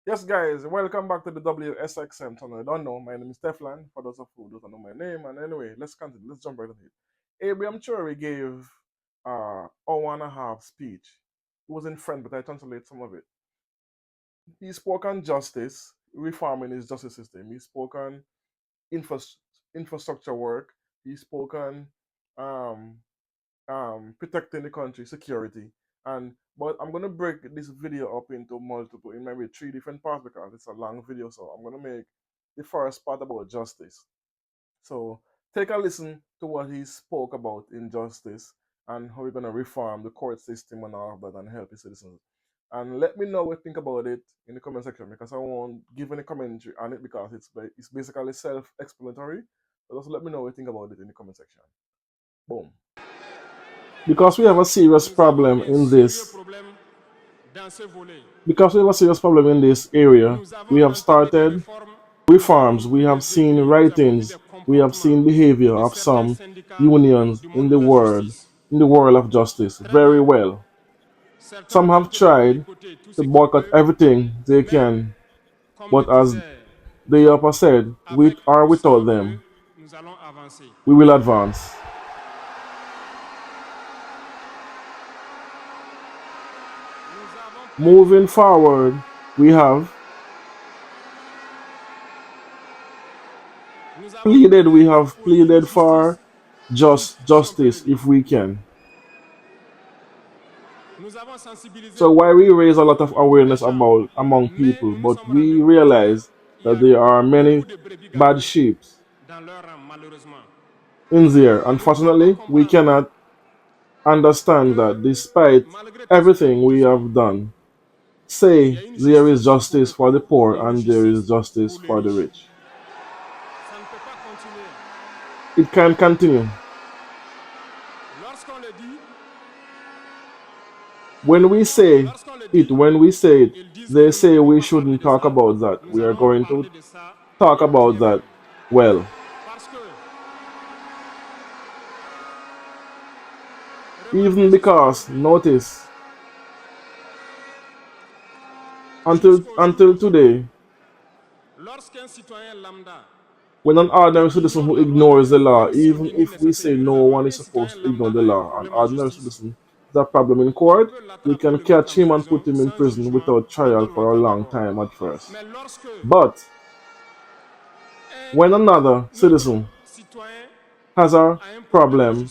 Yes, guys, welcome back to the WSXM channel. I don't know, my name is Teflon, for those of you who don't know my name. And anyway, let's continue. Let's jump right into it. Abraham Traore gave hour and a half speech. It was in French, but I translate some of it. He spoke on justice, reforming his justice system. He spoke on infras- infrastructure work. He spoke on um, protecting the country, security. But I'm gonna break this video up into multiple, in maybe three different parts because it's a long video. So I'm gonna make the first part about justice. So take a listen to what he spoke about in justice and how we're gonna reform the court system and all of that and help the citizens. And let me know what you think about it in the comment section because I won't give any commentary on it because it's basically self-explanatory. But also let me know what you think about it in the comment section. Boom. Because we have a serious problem in this because we have a serious problem in this area, we have started reforms, we have seen writings, we have seen behavior of some unions in the world of justice very well. Some have tried to boycott everything they can, but as the upper said, with or without them, we will advance. Moving forward, we have pleaded for justice if we can. So why we raise a lot of awareness about among people, but we realize that there are many bad sheep in there. Unfortunately, we cannot understand that despite everything we have done, say there is justice for the poor and there is justice for the rich. It can continue. When we say it, they say we shouldn't talk about that. We are going to talk about that. Well, even because, notice, until today, when an ordinary citizen who ignores the law, even if we say no one is supposed to ignore the law, an ordinary citizen has a problem in court, we can catch him and put him in prison without trial for a long time at first. But when another citizen has a problem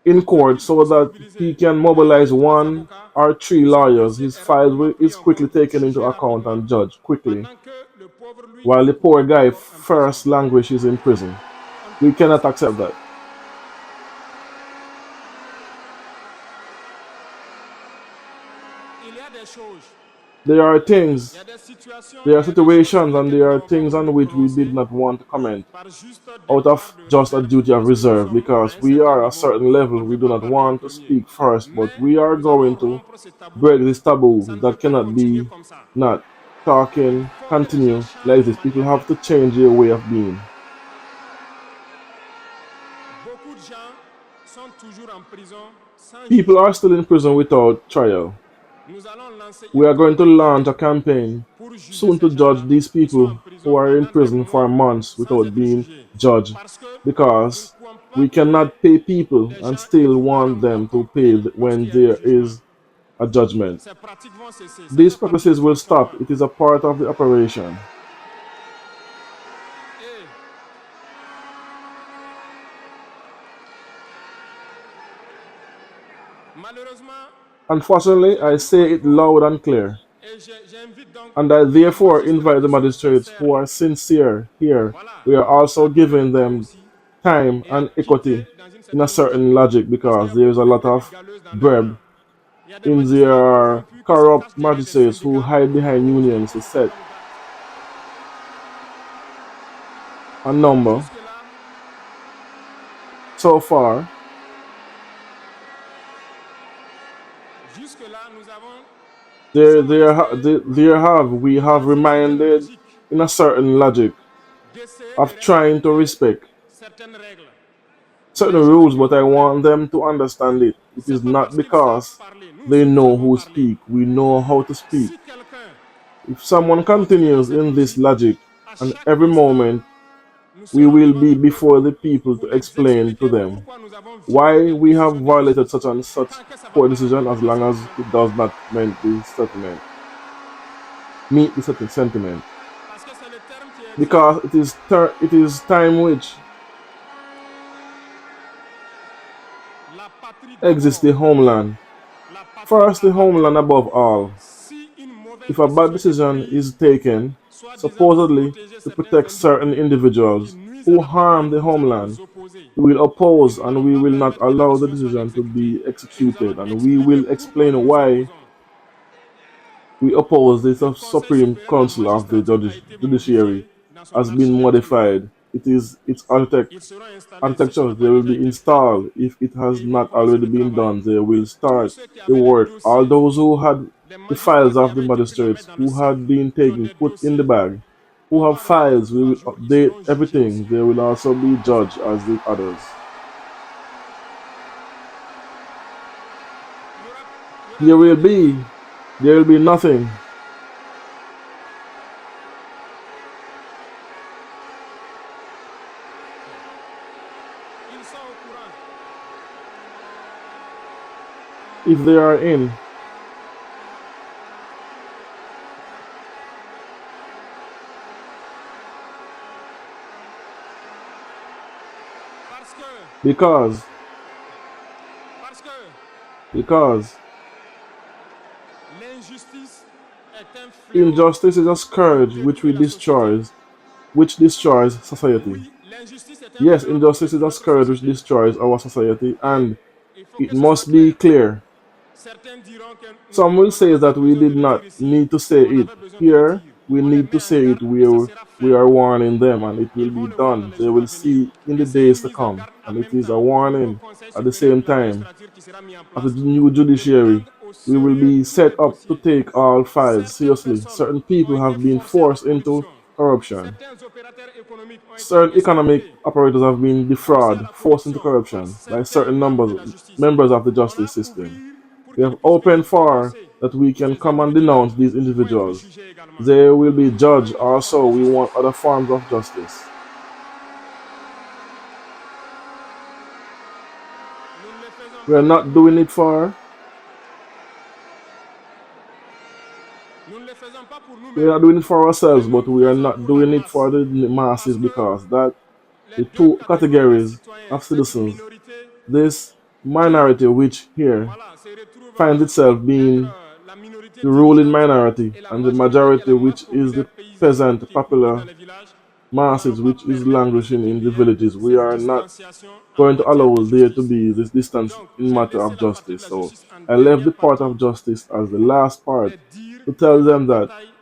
in court so that he can mobilize one or three lawyers, his file is quickly taken into account and judged quickly, while the poor guy first languishes in prison. We cannot accept that. There are things, there are situations, and there are things on which we did not want to comment out of just a duty of reserve because we are a certain level. We do not want to speak first, but we are going to break this taboo that cannot be not talking, continue like this. People have to change their way of being. People are still in prison without trial. We are going to launch a campaign soon to judge these people who are in prison for months without being judged because we cannot pay people and still want them to pay when there is a judgment. These practices will stop. It is a part of the operation. Unfortunately, I say it loud and clear, and I therefore invite the magistrates who are sincere here. We are also giving them time and equity in a certain logic because there is a lot of bread in their corrupt magistrates who hide behind unions to set a number. So far, we have reminded in a certain logic of trying to respect certain rules, but I want them to understand it. It is not because they know who speak. We know how to speak. If someone Continuons continues cette in this logique, logic, à and chaque every instant, moment nous we serons will devant be le peuple before the people pour to les explain to expliquer them pourquoi nous avons violé why telle we have décision de violated justice. such and such Tant que ça ne va poor pas decision as rentrer dans long cette as vision de it does justice. not meet the certain sentiment. Parce que c'est le terme qui est dit. Because it is time which La patrie exists d'abord. the homeland. La patrie First the avant tout. homeland above all. Si une mauvaise If a bad décision est decision prise, is taken, soi-disant pour supposedly protéger to certains protect certain individus qui individuals nuisent à who la patrie, harm the nous allons homeland, nous opposer. we will Et oppose nous and n'allons we pas will not permettre que la allow the décision soit decision to be exécutée. Et nous allons executed, and we expliquer will pourquoi explain nous nous why opposons. we oppose the Le Conseil Supreme supérieur de la Council of the magistrature a été Judiciary modifié dans son has been architecture. modified. It is its Ils seront installés, si ce architecture. n'a They pas will déjà be été fait, installed if it et has ils vont not commencer already le been travail. done. They will Tous start ceux qui the avaient les work. All dossiers, those who had les the magistrats files qui of the avaient été pris la main magistrates dans le who sac, had been qui ont taken, des put in the dossiers, bag, on who va have regarder files, we jour à will jour, ils update seront jugés everything. aussi. They will also be judged as the others. Il n'y There aura will rien de be, nouveau. there will be nothing Ils sont au courant. if they are in, Parce que, because, parce que because l'injustice est un fléau injustice is a pour scourge détruire la société. which destroys society. Oui, l'injustice est un Yes, fléau pour injustice is détruire a notre scourge which société. destroys our society, Et and il faut it que ce soit must be clair. clear. Certains diront Some will qu'on say n'avait pas that we besoin de did le dire not ici. need to say On it. avait besoin de le Here, dire. we On les need to met en say it. garde et ça sera We fait. are warning them, and it will Ils vont be le voir dans done. les They jours à will venir. see in the Et c'est days une to mise en come, garde en and it même is a temps au nouveau warning Conseil at the supérieur same de la time. magistrature qui sera mis en As a place new de judiciary, prendre au we will sérieux be tous set les up to dossiers. take all files Certaines seriously. personnes Certain ont people été have been forcées à la forced into corruption. corruption. Certains opérateurs économiques ont été Certain economic escroqués, operators have been poussés à defrauded, la forced into corruption par corruption by certains certain membres de la justice. members of the On justice a system. ouvert pour We qu'ils have puissent venir opened for dénoncer that we can ces come and individus-là. denounce these Ils vont être individuals. jugés également. They will be Nous voulons judged. une autre forme Also, de we want justice. other forms of justice. Nous ne le faisons We are pas pour not doing nous-mêmes. it for Nous ne le faisons pas pour we are nous-mêmes. not doing it for Mais ourselves, nous but le we are faisons not pour la doing it for masse. the masses Parce que because that les the deux two catégories de categories citoyens, of cette citizens, minorité this qui minority which here voilà, se retrouve finds itself être being la minorité the ruling dirigeante minority et la and the majorité qui est majority la masse which is the populaire paysanne peasant qui croupit dans popular les villages, nous n'allons masses pas which is permettre à ce languishing in qu'il the y ait villages. We cette are not distanciation en going to matière de allow there to justice. be this distance Donc, in j'ai matter laissé of la partie de justice. la So justice en I left the dernière part of partie justice as the pour last part les dire to que tell la them that bataille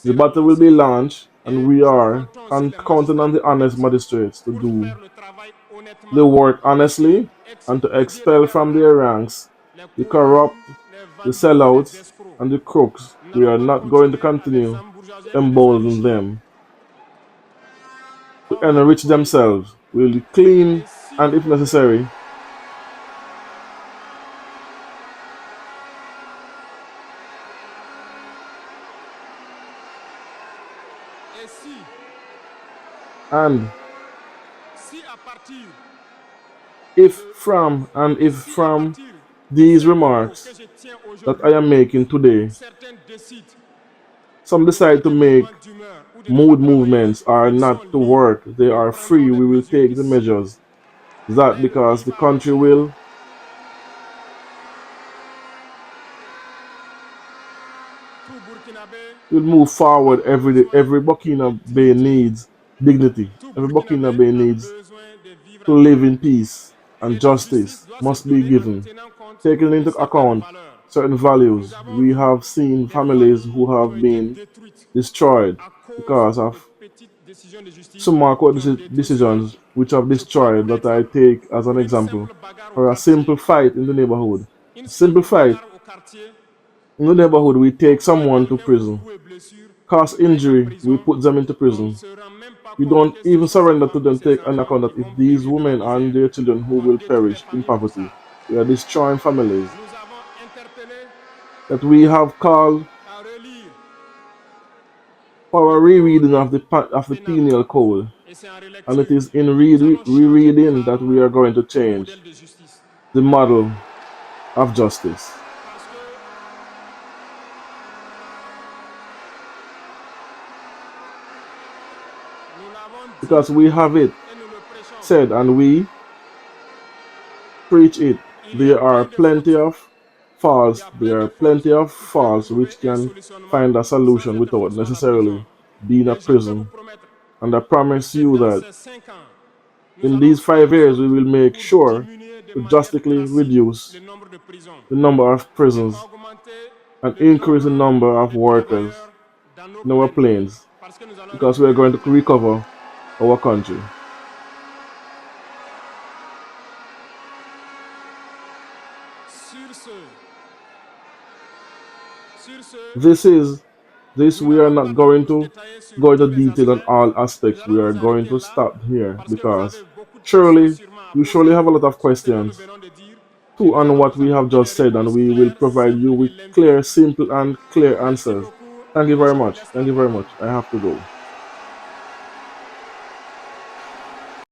the sera battle will lancée. be launched and Et we nous are comptons sur les counting on magistrats the honest honnêtes magistrates to pour do faire le travail the honnêtement work et pour honestly and to expédier de expel leur from their rang ranks les the corrompus, corrupt, les the vendus et les sellouts, escrocs. and the crooks. Nous We n'allons are pas not going to continuer à les continue embourgeoiser, to à les embolden enrichir. them to On va enrich nettoyer. themselves. We'll clean Et s'il and, if faut, necessary, et si, and si à partir if si à from partir de these ces propos que remarks je tiens that I aujourd'hui, am making today, certains décident some de faire decide to des make mouvements d'humeur ou de ne pas mood travailler, movements are ils sont not to libres. work, they Ils are prendront free, les we will mesures take the ici. measures. That Mais le because pays the va country avancer. Tout Burkinabé will move a forward every day. besoin Every de Burkina Bay dignité. needs dignity. Tout Every Burkina Burkinabé Bay a needs besoin de vivre to en live paix. in peace, and Et la justice justice doit se must be donner en given, tenant compte taking de into certaines account valeurs. certain Nous values. avons We vu have seen des families familles who qui ont have été been détruites destroyed à cause because de of petites décisions de justice small court qui ont détruit cela. decisions which have Je prends destroyed comme that I exemple take as an une example simple bagarre au for a simple quartier. fight in the neighborhood. Une A simple simple fight bagarre au quartier, in the neighborhood, we on take frappe someone to quelqu'un pour prison, coups et blessures, cause il est en injury, we prison. put them into On ne prison. se rend même pas We compte don't que ce even sont ces surrender to femmes ou them, ces take an enfants account qui that if vont these périr de la women and misère. their children who On will détruit les perish in familles pour poverty, ça. we are destroying families. Nous avons interpellé That we have called à relire for a rereading of the penal code, Et c'est en and it relecture is in que nous allons changer rereading that we are durablement going to le change modèle de justice. the model of justice. Parce que nous l'avons Because dit we have it et nous le prêchons. said and we preach it. Il y a There are plein de plenty fautes. of Il y faults. a plein There are de fautes plenty of qui peuvent faults trouver which un can solutionnement find a sans solution être without forcément à la prison. necessarily being a Et je peux vous prison. promettre And I promise que you dans that ces 5 ans, nous in allons these faire 5 years, en we sorte will make pour sure diminuer de to manière drastically drastique reduce le nombre de prisons the number of et prisons augmenter and le increase the nombre number of de workers travailleurs dans nos in our plaines. planes Parce que nous allons because we are recouvrer going to notre pays. recover our country. Sur ce, sur ce, This is this nous we are n'allons not pas donc going plus to détailler sur go into tous les detail on aspects. all Nous aspects. We allons are nous going arrêter to là stop here parce que vous avez because beaucoup de questions surely sûrement à you surely poser have a lot of sur ce que nous questions venons de dire et too nous on allons what vous we have apporter les just said, and réponses we will claires, provide you simples et with limpides. clear, simple, and clear Merci answers. beaucoup Thank you et very je vous much. laisse Thank la you very parole. much. I have to go.